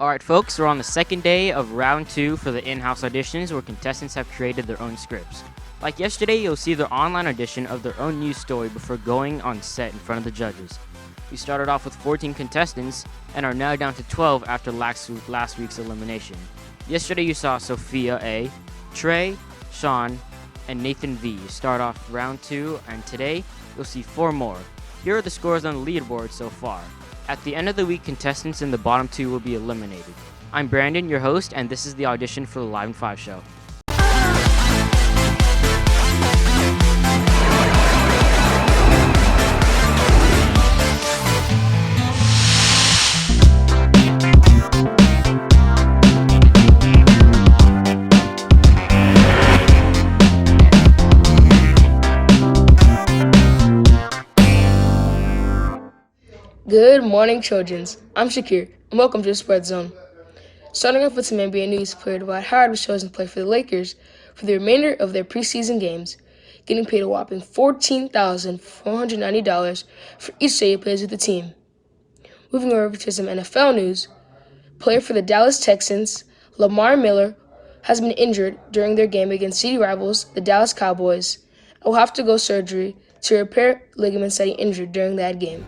Alright folks, we're on the second day of round 2 for the in-house auditions where contestants have created their own scripts. Like yesterday, you'll see their online audition of their own news story before going on set in front of the judges. We started off with 14 contestants and are now down to 12 after last week's elimination. Yesterday you saw Sophia A, Trey, Sean, and Nathan V start off round 2, and today you'll see 4 more. Here are the scores on the leaderboard so far. At the end of the week, contestants in the bottom 2 will be eliminated. I'm Brandon, your host, and this is the audition for the Live in 5 show. Good morning, Trojans. I'm Shakir, and welcome to the Spread Zone. Starting off with some NBA news, player Dwight Howard was chosen to play for the Lakers for the remainder of their preseason games, getting paid a whopping $14,490 for each day he plays with the team. Moving over to some NFL news, player for the Dallas Texans, Lamar Miller, has been injured during their game against city rivals, the Dallas Cowboys, and will have to go surgery to repair ligaments that he injured during that game.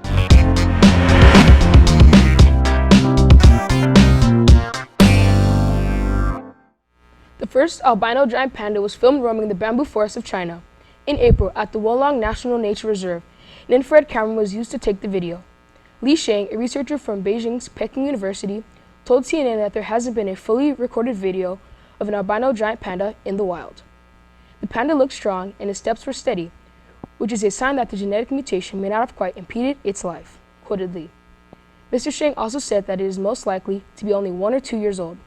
The first albino giant panda was filmed roaming the bamboo forest of China. In April, at the Wolong National Nature Reserve, an infrared camera was used to take the video. Li Sheng, a researcher from Beijing's Peking University, told CNN that there hasn't been a fully recorded video of an albino giant panda in the wild. The panda looked strong and his steps were steady, which is a sign that the genetic mutation may not have quite impeded its life, quoted Li. Mr. Sheng also said that it is most likely to be only 1 or 2 years old.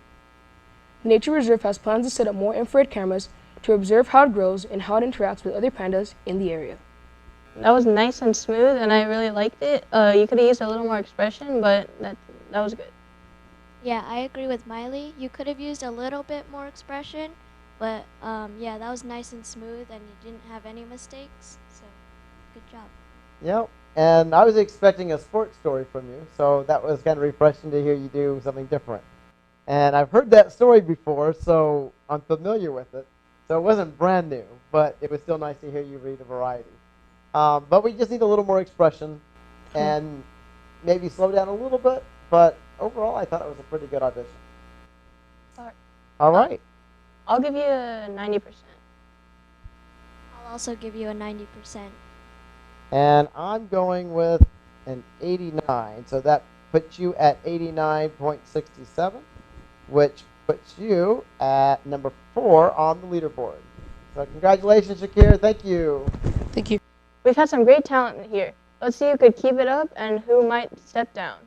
The Nature Reserve has plans to set up more infrared cameras to observe how it grows and how it interacts with other pandas in the area. That was nice and smooth, and I really liked it. You could have used a little more expression, but that was good. Yeah, I agree with Miley. You could have used a little bit more expression, but yeah, that was nice and smooth, and you didn't have any mistakes, so good job. Yep, and I was expecting a sports story from you, so that was kind of refreshing to hear you do something different. And I've heard that story before, so I'm familiar with it. So it wasn't brand new, but it was still nice to hear you read a variety. But we just need a little more expression and maybe slow down a little bit. But overall, I thought it was a pretty good audition. All right. I'll give you a 90%. I'll also give you a 90%. And I'm going with an 89. So that puts you at 89.67. Which puts you at number 4 on the leaderboard. So congratulations, Shakir. Thank you. Thank you. We've had some great talent here. Let's see who could keep it up and who might step down.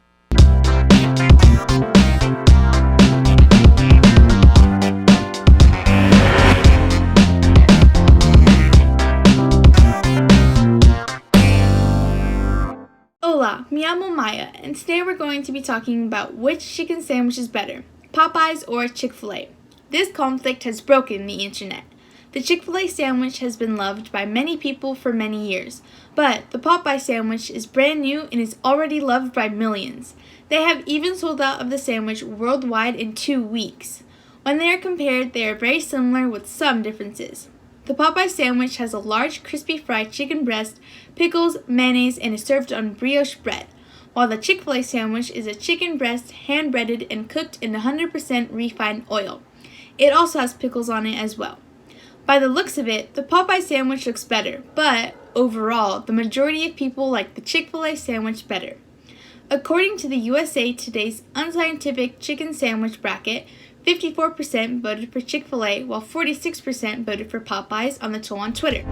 Hola, me llamo Maya, and today we're going to be talking about which chicken sandwich is better, Popeyes or Chick-fil-A. This conflict has broken the internet. The Chick-fil-A sandwich has been loved by many people for many years, but the Popeye sandwich is brand new and is already loved by millions. They have even sold out of the sandwich worldwide in 2 weeks. When they are compared, they are very similar with some differences. The Popeye sandwich has a large crispy fried chicken breast, pickles, mayonnaise, and is served on brioche bread, while the Chick-fil-A sandwich is a chicken breast hand-breaded and cooked in 100% refined oil. It also has pickles on it as well. By the looks of it, the Popeye sandwich looks better, but overall, the majority of people like the Chick-fil-A sandwich better. According to the USA Today's unscientific chicken sandwich bracket, 54% voted for Chick-fil-A, while 46% voted for Popeyes on the poll on Twitter.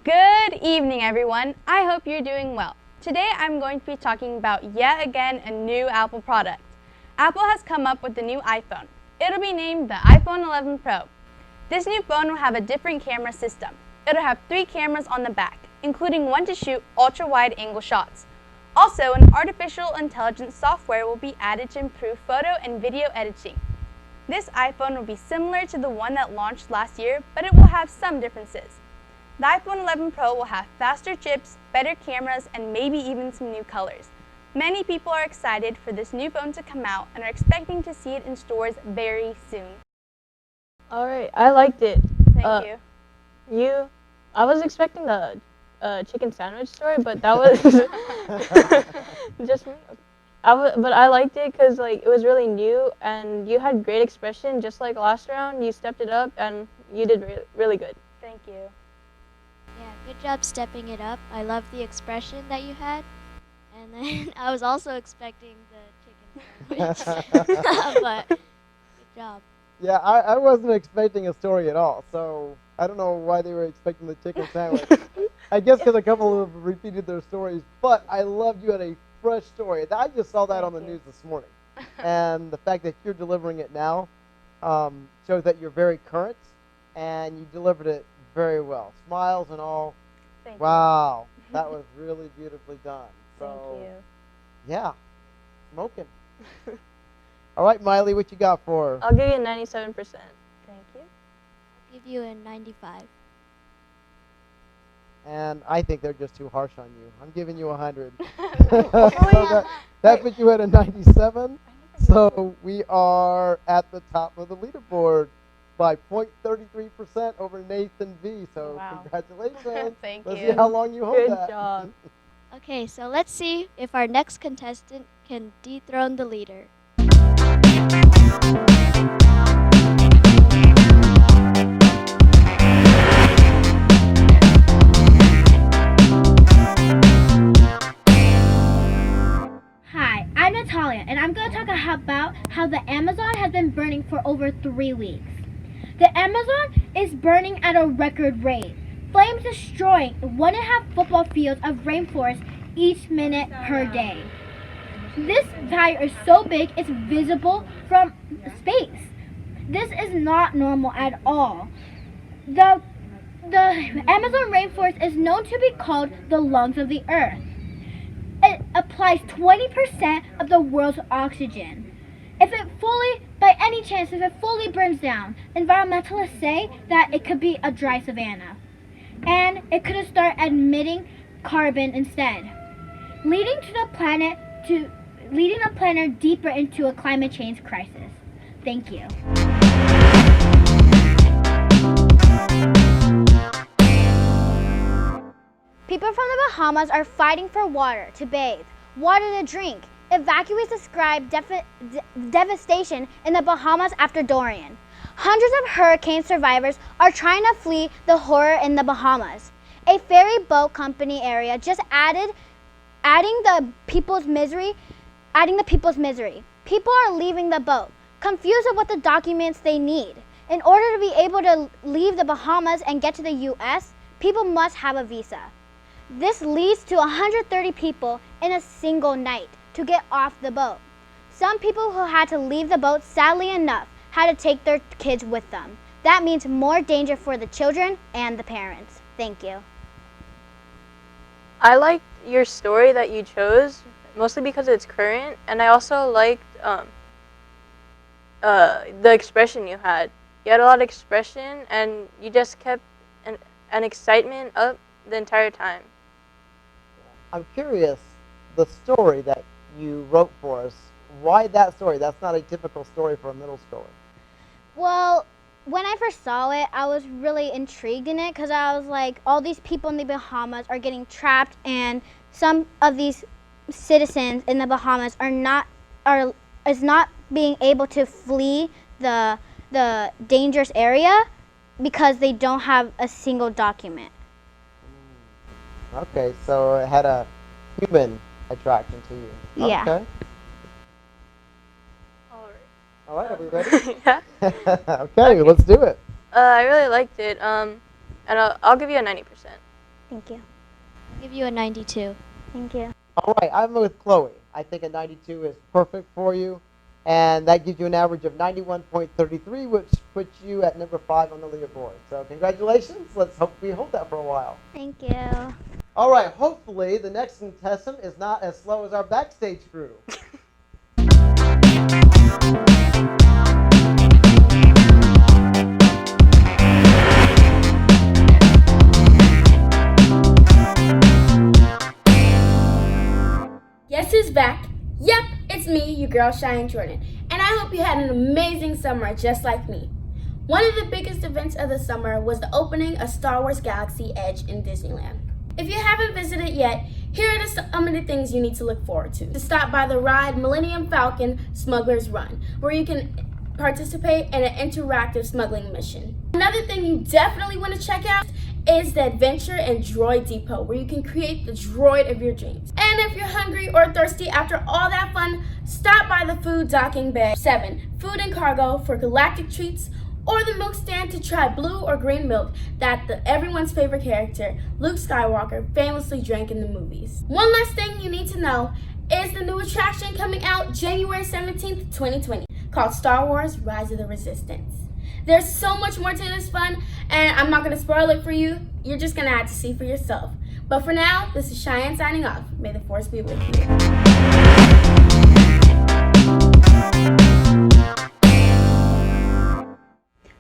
Good evening, everyone. I hope you're doing well. Today I'm going to be talking about yet again a new Apple product. Apple has come up with a new iPhone. It'll be named the iPhone 11 Pro. This new phone will have a different camera system. It'll have 3 cameras on the back, including one to shoot ultra-wide angle shots. Also, an artificial intelligence software will be added to improve photo and video editing. This iPhone will be similar to the one that launched last year, but it will have some differences. The iPhone 11 Pro will have faster chips, better cameras, and maybe even some new colors. Many people are excited for this new phone to come out and are expecting to see it in stores very soon. All right, I liked it. Thank you. I was expecting the chicken sandwich story, but that was just me. But I liked it because like it was really new and you had great expression. Just like last round, you stepped it up and you did really good. Thank you. Yeah, good job stepping it up. I love the expression that you had. And then I was also expecting the chicken sandwich. But good job. Yeah, I wasn't expecting a story at all, so I don't know why they were expecting the chicken sandwich. I guess because a couple of them repeated their stories, but I loved you had a fresh story. I just saw that on the news this morning. And the fact that you're delivering it now shows that you're very current, and you delivered it very well. Smiles and all. Thank Wow, that was really beautifully done. So, Thank you. yeah, smoking. All right, Miley, what you got for her? I'll give you a 97%. Thank you. I'll give you a 95. And I think they're just too harsh on you. I'm giving you 100. Oh, So that puts you at a 97. So we are at the top of the leaderboard by 0.33% over Nathan V. So Wow. congratulations. Thank Let's you. see how long you hold Good that. job. Okay, so let's see if our next contestant can dethrone the leader. Hi, I'm Natalia, and I'm going to talk about how the Amazon has been burning for over 3 weeks. The Amazon is burning at a record rate, flames destroying 1.5 football fields of rainforest each minute per day. This fire is so big it's visible from space. This is not normal at all. The Amazon rainforest is known to be called the lungs of the earth. It applies 20% of the world's oxygen. If it fully burns down, environmentalists say that it could be a dry savanna. And it could start emitting carbon instead, leading the planet deeper into a climate change crisis. Thank you. People from the Bahamas are fighting for water to bathe, water to drink. Evacuees describe devastation in the Bahamas after Dorian. Hundreds of hurricane survivors are trying to flee the horror in the Bahamas. A ferry boat company area just adding the people's misery. People are leaving the boat, confused of what the documents they need. In order to be able to leave the Bahamas and get to the U.S., people must have a visa. This leads to 130 people in a single night to get off the boat. Some people who had to leave the boat, sadly enough, had to take their kids with them. That means more danger for the children and the parents. Thank you. I liked your story that you chose, mostly because it's current, and I also liked the expression you had. You had a lot of expression, and you just kept an excitement up the entire time. I'm curious, the story that you wrote for us, why that story? That's not a typical story for a middle schooler. Well, when I first saw it, I was really intrigued in it because I was like, all these people in the Bahamas are getting trapped, and some of these citizens in the Bahamas are not being able to flee the dangerous area because they don't have a single document. Okay, so it had a human attraction to you. Yeah. Okay. All right, are we ready? Yeah. Okay, let's do it. I really liked it, and I'll give you a 90%. Thank you. I'll give you a 92. Thank you. All right, I'm with Chloe. I think a 92 is perfect for you, and that gives you an average of 91.33, which puts you at number 5 on the leaderboard. So congratulations. Let's hope we hold that for a while. Thank you. All right, hopefully the next contestant is not as slow as our backstage crew. who's back? Yep, it's me, your girl Cheyenne Jordan, and I hope you had an amazing summer just like me. One of the biggest events of the summer was the opening of Star Wars Galaxy Edge in Disneyland. If you haven't visited yet, here are some of the things you need to look forward to. To stop by the ride Millennium Falcon Smuggler's Run, where you can participate in an interactive smuggling mission. Another thing you definitely want to check out is the Adventure and Droid Depot, where you can create the droid of your dreams. And if you're hungry or thirsty after all that fun, stop by the food docking bay. 7. Food and cargo for galactic treats, or the milk stand to try blue or green milk that everyone's favorite character, Luke Skywalker, famously drank in the movies. One last thing you need to know is the new attraction coming out January 17th, 2020, called Star Wars Rise of the Resistance. There's so much more to this fun, and I'm not going to spoil it for you. You're just going to have to see for yourself. But for now, this is Cheyenne signing off. May the Force be with you.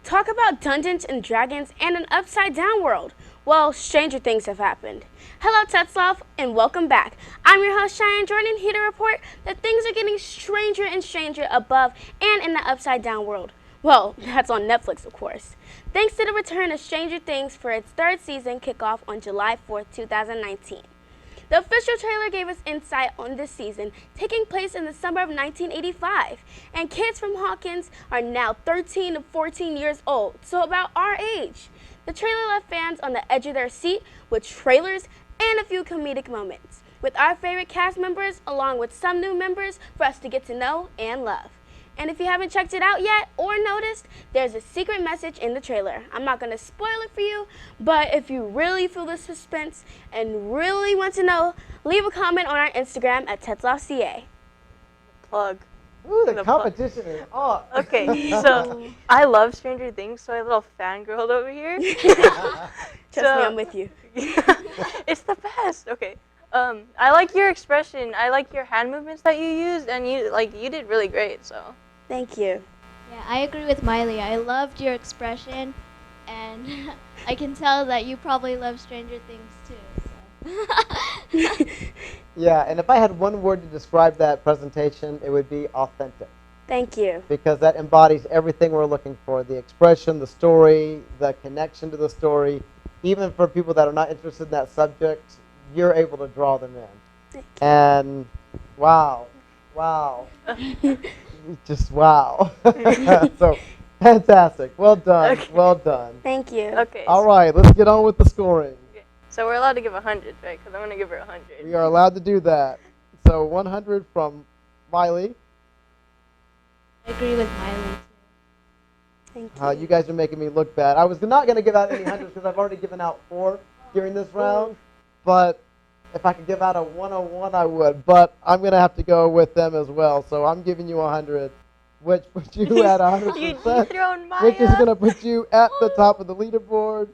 Talk about Dungeons and Dragons and an upside down world. Well, stranger things have happened. Hello, Tetzlaff, and welcome back. I'm your host, Cheyenne Jordan, here to report that things are getting stranger and stranger above and in the upside down world. Well, that's on Netflix, of course. Thanks to the return of Stranger Things for its 3rd season kickoff on July 4th, 2019. The official trailer gave us insight on this season, taking place in the summer of 1985, and kids from Hawkins are now 13 to 14 years old, so about our age. The trailer left fans on the edge of their seat with trailers and a few comedic moments, with our favorite cast members along with some new members for us to get to know and love. And if you haven't checked it out yet or noticed, there's a secret message in the trailer. I'm not going to spoil it for you, but if you really feel the suspense and really want to know, leave a comment on our Instagram at TetzlaffCA. Plug. Ooh, the competition is on. Okay, so I love Stranger Things, so I have a little fangirl over here. Trust me, I'm with you. It's the best. Okay. I like your expression. I like your hand movements that you used, and you did really great. So. Thank you. Yeah, I agree with Miley. I loved your expression, and I can tell that you probably love Stranger Things too. So. Yeah, and if I had one word to describe that presentation, it would be authentic. Thank you. Because that embodies everything we're looking for. The expression, the story, the connection to the story. Even for people that are not interested in that subject, you're able to draw them in. And wow. Just wow. So fantastic. Well done. Okay. Well done. Thank you. Okay. All right, let's get on with the scoring. Okay. So we're allowed to give 100, right? Because I'm going to give her 100. We are allowed to do that. So 100 from Miley. I agree with Miley too. Thank you. You guys are making me look bad. I was not going to give out any hundreds because I've already given out 4 during this round. But if I could give out a 101, I would. But I'm going to have to go with them as well. So I'm giving you 100, which puts you at 100%, You dethroned Maya. which is going to put you at the top of the leaderboard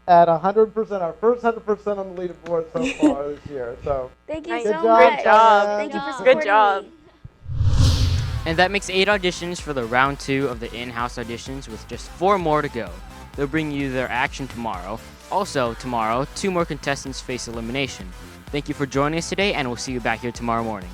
at 100%, our first 100% on the leaderboard so far this year. So Thank you Good so job, much. Good job. Thank you for Good supporting Good job. me. And that makes 8 auditions for the round 2 of the in-house auditions, with just 4 more to go. They'll bring you their action tomorrow. Also, tomorrow, 2 more contestants face elimination. Thank you for joining us today, and we'll see you back here tomorrow morning.